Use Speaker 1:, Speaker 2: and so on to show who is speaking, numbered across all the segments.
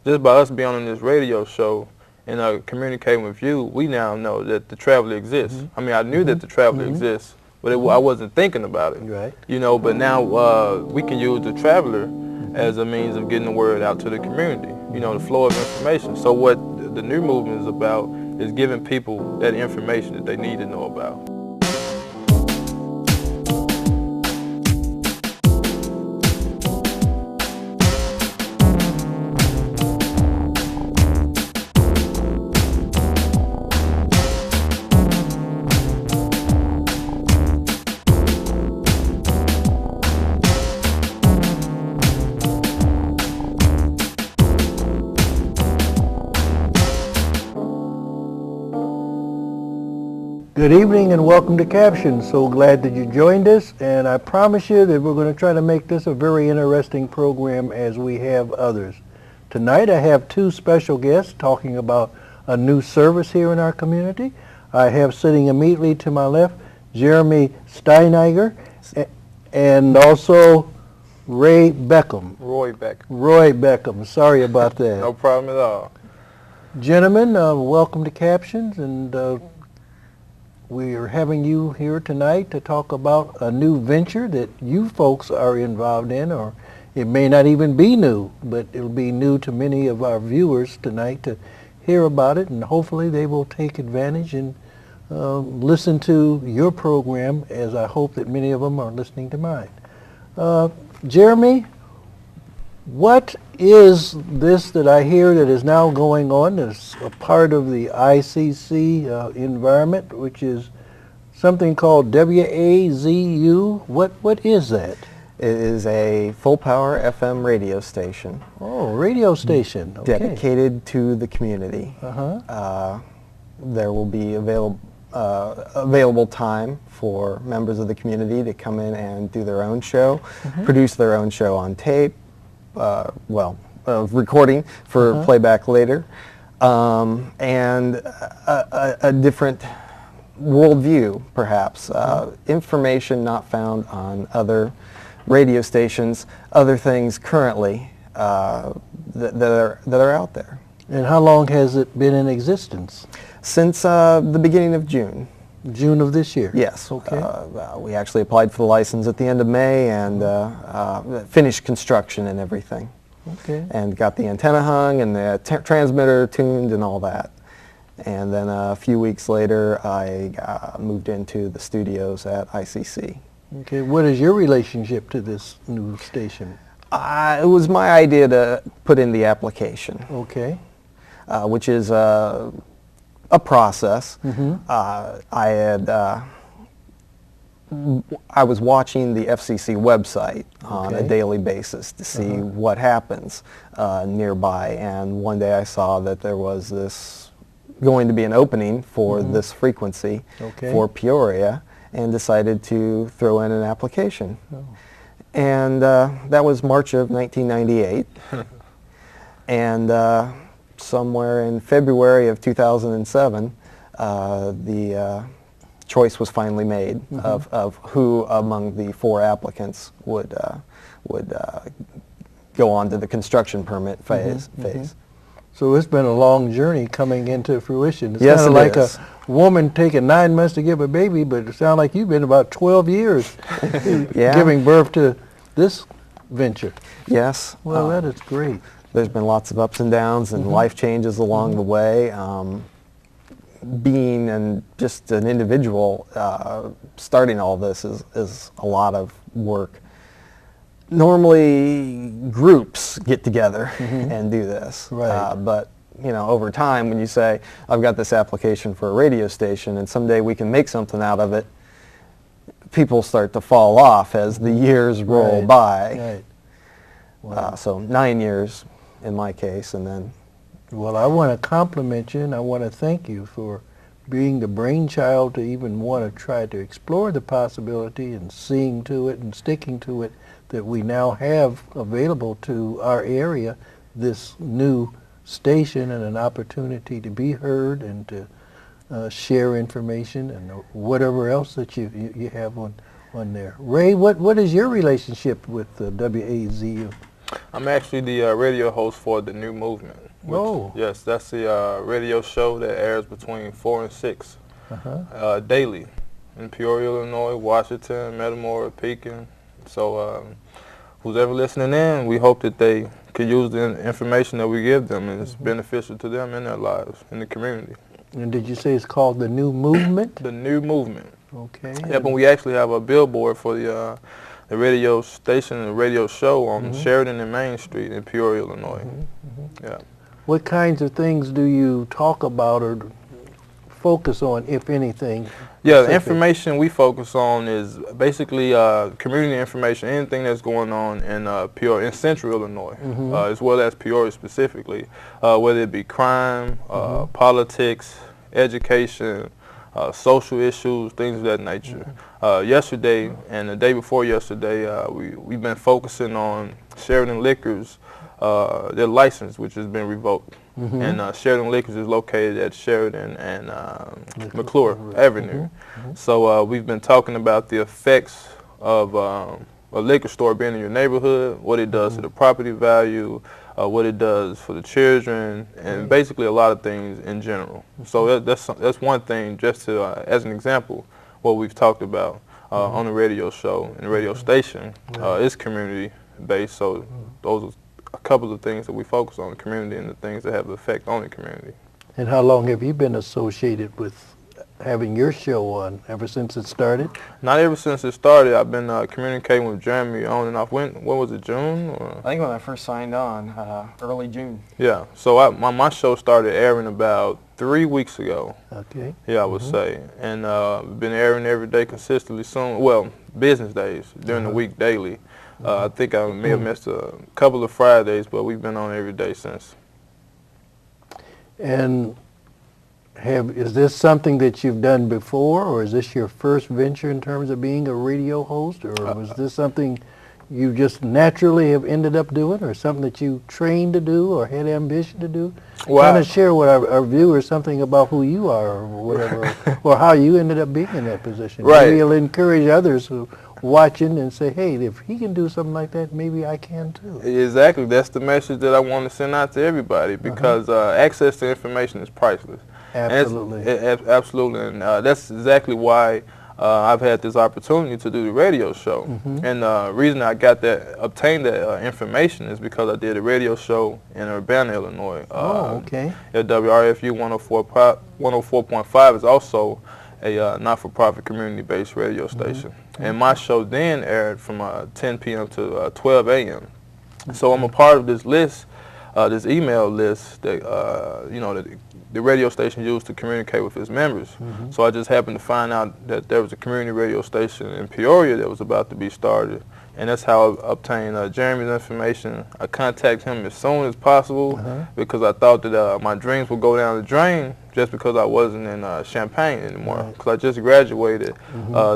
Speaker 1: just by us being on this radio show and communicating with you, we now know that the Traveler exists. I mean, I knew that the Traveler exists, but I wasn't thinking about it.
Speaker 2: Right.
Speaker 1: You know, but now we can use the Traveler as a means of getting the word out to the community, you know, the flow of information. So what the new movement is about is giving people that information that they need to know about.
Speaker 2: Good evening and welcome to Captions. So glad that you joined us, and I promise you that we're going to try to make this a very interesting program as we have others. Tonight I have two special guests talking about a new service here in our community. I have sitting immediately to my left Jeremy STYNINGER and also Roy BECKHAM. Roy BECKHAM. Sorry about that.
Speaker 1: No problem at all.
Speaker 2: Gentlemen, welcome to Captions, and we are having you here tonight to talk about a new venture that you folks are involved in, or it may not even be new, but it'll be new to many of our viewers tonight to hear about it, and hopefully they will take advantage and listen to your program, as I hope that many of them are listening to mine. Jeremy, what is this that I hear that is now going on as a part of the ICC environment, which is something called WAZU? What is that?
Speaker 3: It is a full-power FM radio station.
Speaker 2: Oh, radio station. Okay.
Speaker 3: Dedicated to the community. There will be available time for members of the community to come in and do their own show, produce their own show on tape, recording for playback later, and a different worldview, perhaps. Information not found on other radio stations, other things currently that are out there.
Speaker 2: And how long has it been in existence?
Speaker 3: Since the beginning of June.
Speaker 2: June of this year?
Speaker 3: Yes.
Speaker 2: Okay.
Speaker 3: We actually applied for the license at the end of May and finished construction and everything.
Speaker 2: Okay.
Speaker 3: And got the antenna hung and the transmitter tuned and all that. And then a few weeks later, I moved into the studios at ICC.
Speaker 2: Okay. What is your relationship to this new station?
Speaker 3: It was my idea to put in the application.
Speaker 2: Okay.
Speaker 3: Which is a process. I was watching the FCC website on a daily basis to see what happens nearby, and one day I saw that there was going to be an opening for this frequency for Peoria, and decided to throw in an application. And that was March of 1998. And somewhere in February of 2007, the choice was finally made of who among the 4 applicants would go on to the construction permit phase.
Speaker 2: So it's been a long journey coming into fruition. It's
Speaker 3: yes,
Speaker 2: kind of like
Speaker 3: is.
Speaker 2: a woman taking 9 months to give a baby, but it sounds like you've been about 12 years giving birth to this venture.
Speaker 3: Yes.
Speaker 2: Well, that is great.
Speaker 3: There's been lots of ups and downs and life changes along the way. Being just an individual, starting all this is a lot of work. Normally, groups get together and do this, but over time, when you say, "I've got this application for a radio station, and someday we can make something out of it," people start to fall off as the years roll by. Wow. So 9 years in my case, and then.
Speaker 2: Well, I want to compliment you, and I want to thank you for being the brainchild to even want to try to explore the possibility and seeing to it and sticking to it that we now have available to our area this new station and an opportunity to be heard and to share information and whatever else that you have on there. Ray, what is your relationship with WAZU?
Speaker 1: I'm actually the radio host for The New Movement. Yes, that's the radio show that airs between 4 and 6 daily in Peoria, Illinois, Washington, Metamora, Pekin. So who's ever listening in, we hope that they could use the information that we give them and it's beneficial to them in their lives, in the community.
Speaker 2: And did you say it's called The New Movement? The
Speaker 1: New Movement.
Speaker 2: Okay.
Speaker 1: Yep, and we actually have a billboard for the radio station and the radio show on Sheridan and Main Street in Peoria, Illinois. Yeah.
Speaker 2: What kinds of things do you talk about or focus on, if anything?
Speaker 1: Yeah, the information we focus on is basically community information, anything that's going on in Peoria, in Central Illinois, as well as Peoria specifically, whether it be crime, politics, education, social issues, things of that nature. Yesterday and the day before yesterday, we've been focusing on Sheridan Liquors, their license, which has been revoked. And Sheridan Liquors is located at Sheridan and McClure Avenue. So we've been talking about the effects of a liquor store being in your neighborhood, what it does to the property value, what it does for the children, and basically a lot of things in general. So that's one thing, just to, as an example, what we've talked about on the radio show and the radio station is community-based, so those are a couple of things that we focus on, the community and the things that have an effect on the community.
Speaker 2: And how long have you been associated with having your show on, ever since it started?
Speaker 1: Not ever since it started. I've been communicating with Jeremy on and off. When was it, June? Or?
Speaker 3: I think when I first signed on, early June.
Speaker 1: Yeah, so my show started airing about 3 weeks ago.
Speaker 2: Okay.
Speaker 1: Yeah, I would say. And been airing every day consistently soon. Well, business days, during the week daily. I think I may have missed a couple of Fridays, but we've been on every day since.
Speaker 2: And is this something that you've done before, or is this your first venture in terms of being a radio host, or was this something you just naturally have ended up doing, or something that you trained to do or had ambition to do?
Speaker 1: Well,
Speaker 2: kind of share with our viewers something about who you are or whatever, or how you ended up being in that position.
Speaker 1: Right.
Speaker 2: Maybe you'll encourage others who watching and say, hey, if he can do something like that, maybe I can too.
Speaker 1: Exactly. That's the message that I want to send out to everybody, because access to information is priceless.
Speaker 2: Absolutely.
Speaker 1: Absolutely. And that's exactly why I've had this opportunity to do the radio show. And the reason I obtained that information is because I did a radio show in Urbana, Illinois. At WRFU 104.5 is also a not-for-profit community-based radio station. And my show then aired from 10 p.m. to 12 a.m. So I'm a part of this list, this email list that the radio station used to communicate with its members. So I just happened to find out that there was a community radio station in Peoria that was about to be started. And that's how I obtained Jeremy's information. I contacted him as soon as possible because I thought that my dreams would go down the drain just because I wasn't in Champaign anymore. Because I just graduated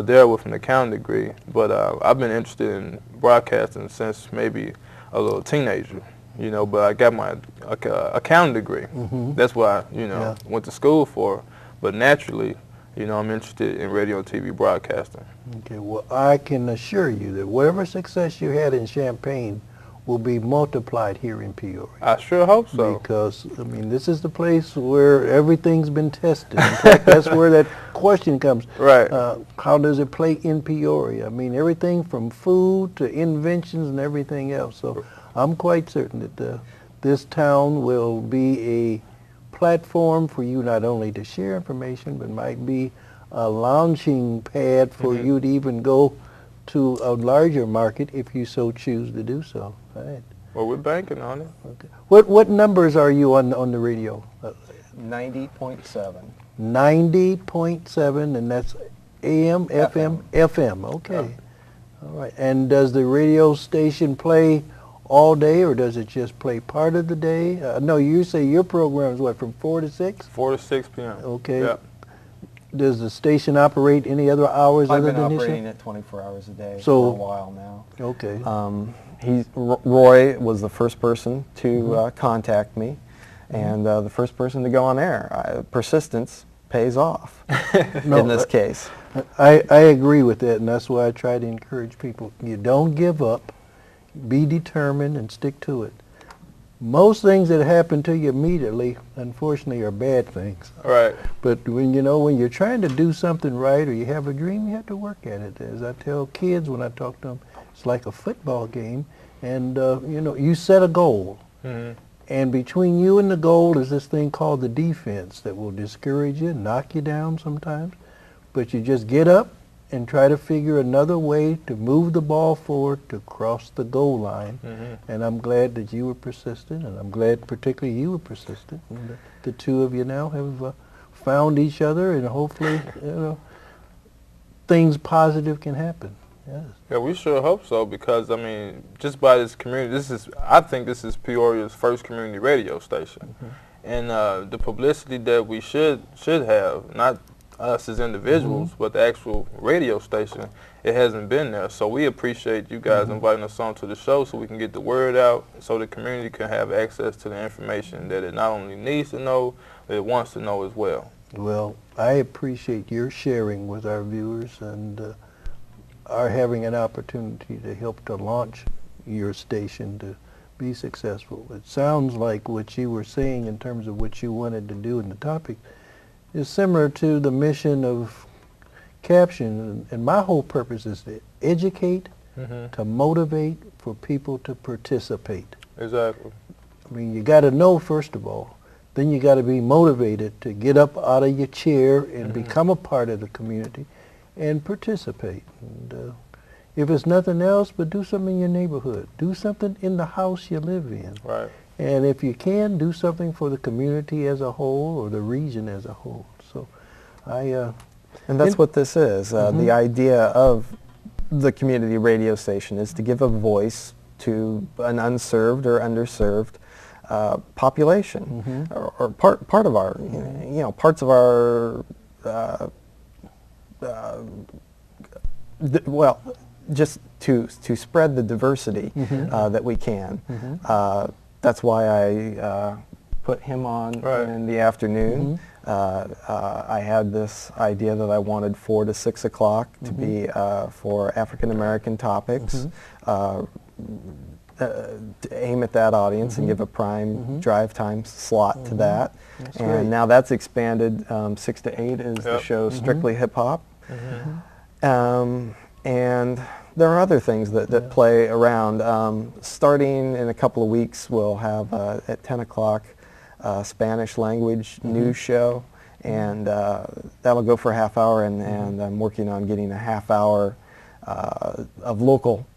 Speaker 1: there with an accounting degree. But I've been interested in broadcasting since maybe a little teenager. But I got my accounting degree. That's what I, went to school for. But naturally, I'm interested in radio and TV broadcasting.
Speaker 2: Okay, well, I can assure you that whatever success you had in Champaign will be multiplied here in Peoria.
Speaker 1: I sure hope so.
Speaker 2: Because, I mean, this is the place where everything's been tested. In fact, that's where that question comes.
Speaker 1: Right.
Speaker 2: How does it play in Peoria? I mean, everything from food to inventions and everything else. So I'm quite certain that this town will be a platform for you not only to share information, but might be a launching pad for you to even go to a larger market if you so choose to do so. Right.
Speaker 1: Well, we're banking on it.
Speaker 2: Okay. What numbers are you on the radio?
Speaker 3: 90.7.
Speaker 2: 90.7, and that's AM, FM, FM. Okay. All right. And does the radio station play all day, or does it just play part of the day? No, you say your program is what, from 4 to 6?
Speaker 1: 4 to 6 p.m.
Speaker 2: Okay.
Speaker 1: Yeah.
Speaker 2: Does the station operate any other hours other than this?
Speaker 3: I've been operating it 24 hours a day
Speaker 2: for
Speaker 3: a while now.
Speaker 2: Okay.
Speaker 3: Roy was the first person to contact me, and the first person to go on air. Persistence pays off in this case.
Speaker 2: I agree with that, and that's why I try to encourage people. You don't give up. be determined and stick to it. Most things that happen to you immediately, unfortunately, are bad things.
Speaker 1: Right.
Speaker 2: But when you're trying to do something right or you have a dream, you have to work at it. As I tell kids when I talk to them, it's like a football game, and you set a goal. Mm-hmm. And between you and the goal is this thing called the defense that will discourage you, knock you down sometimes. But you just get up and try to figure another way to move the ball forward to cross the goal line. Mm-hmm. And I'm glad that you were persistent, and I'm glad particularly you were persistent. And the two of you now have found each other, and hopefully things positive can happen. Yes.
Speaker 1: Yeah, we sure hope so, because I mean, just by this community, I think this is Peoria's first community radio station. Mm-hmm. And the publicity that we should have, not us as individuals, mm-hmm. but the actual radio station, it hasn't been there. So we appreciate you guys mm-hmm. inviting us on to the show so we can get the word out, so the community can have access to the information that it not only needs to know, but it wants to know as well.
Speaker 2: Well, I appreciate your sharing with our viewers, and are having an opportunity to help to launch your station to be successful. It sounds like what you were saying in terms of what you wanted to do in the topic is similar to the mission of CAPtions, and my whole purpose is to educate, mm-hmm. to motivate, for people to participate.
Speaker 1: Exactly.
Speaker 2: I mean, you got to know first of all, then you got to be motivated to get up out of your chair and mm-hmm. become a part of the community and participate. And if it's nothing else, but do something in your neighborhood. Do something in the house you live in.
Speaker 1: Right.
Speaker 2: And if you can, do something for the community as a whole or the region as a whole. So
Speaker 3: and that's what this is. Mm-hmm. The idea of the community radio station is to give a voice to an unserved or underserved population, mm-hmm. or part of our, parts of our just to spread the diversity mm-hmm. That we can. Mm-hmm. That's why I put him on in the afternoon. Mm-hmm. I had this idea that I wanted 4 to 6 o'clock to mm-hmm. be for African American topics, mm-hmm. To aim at that audience mm-hmm. and give a prime mm-hmm. drive time slot mm-hmm. to that. That's and great. Now that's expanded. 6 to 8 is the show Strictly Hip Hop. Mm-hmm. And there are other things that play around. Starting in a couple of weeks, we'll have at 10 o'clock Spanish language mm-hmm. news show, and that'll go for a half hour, and I'm working on getting a half hour of local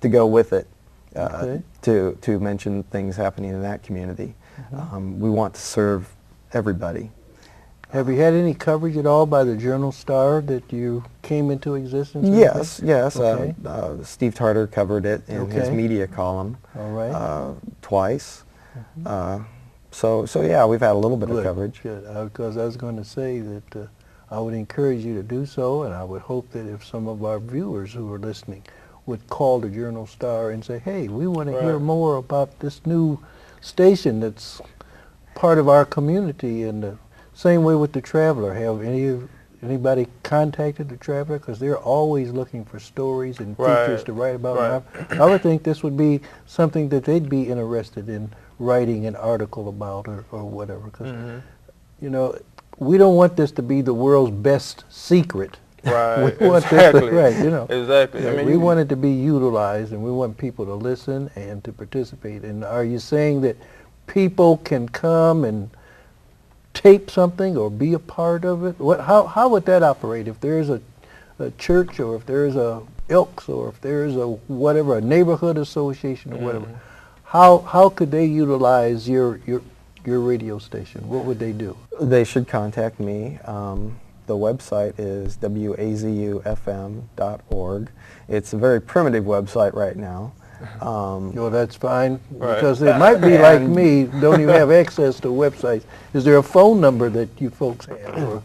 Speaker 3: to go with it to mention things happening in that community. Mm-hmm. We want to serve everybody.
Speaker 2: Have you had any coverage at all by the Journal-Star that you came into existence with?
Speaker 3: Yes. Okay. Steve Tarter covered it in his media column twice. Mm-hmm. So yeah, we've had a little bit of coverage.
Speaker 2: Good, because I was going to say that I would encourage you to do so, and I would hope that if some of our viewers who are listening would call the Journal-Star and say, hey, we want to hear more about this new station that's part of our community. And same way with the Traveler. Have anybody contacted the Traveler? Because they're always looking for stories and features to write about. Right. I would think this would be something that they'd be interested in writing an article about or whatever. Because, we don't want this to be the world's best secret.
Speaker 1: Right.
Speaker 2: We want
Speaker 1: exactly.
Speaker 2: This to,
Speaker 1: Exactly. I mean,
Speaker 2: we want it to be utilized, and we want people to listen and to participate. And are you saying that people can come and tape something or be a part of it? How would that operate? If there's a church, or if there's a Elks, or if there's a whatever, a neighborhood association or whatever, how could they utilize your radio station? What would they do?
Speaker 3: They should contact me. The website is wazufm.org. It's a very primitive website right now.
Speaker 2: Well, that's fine, because it might be like me, don't even have access to websites. Is there a phone number that you folks have?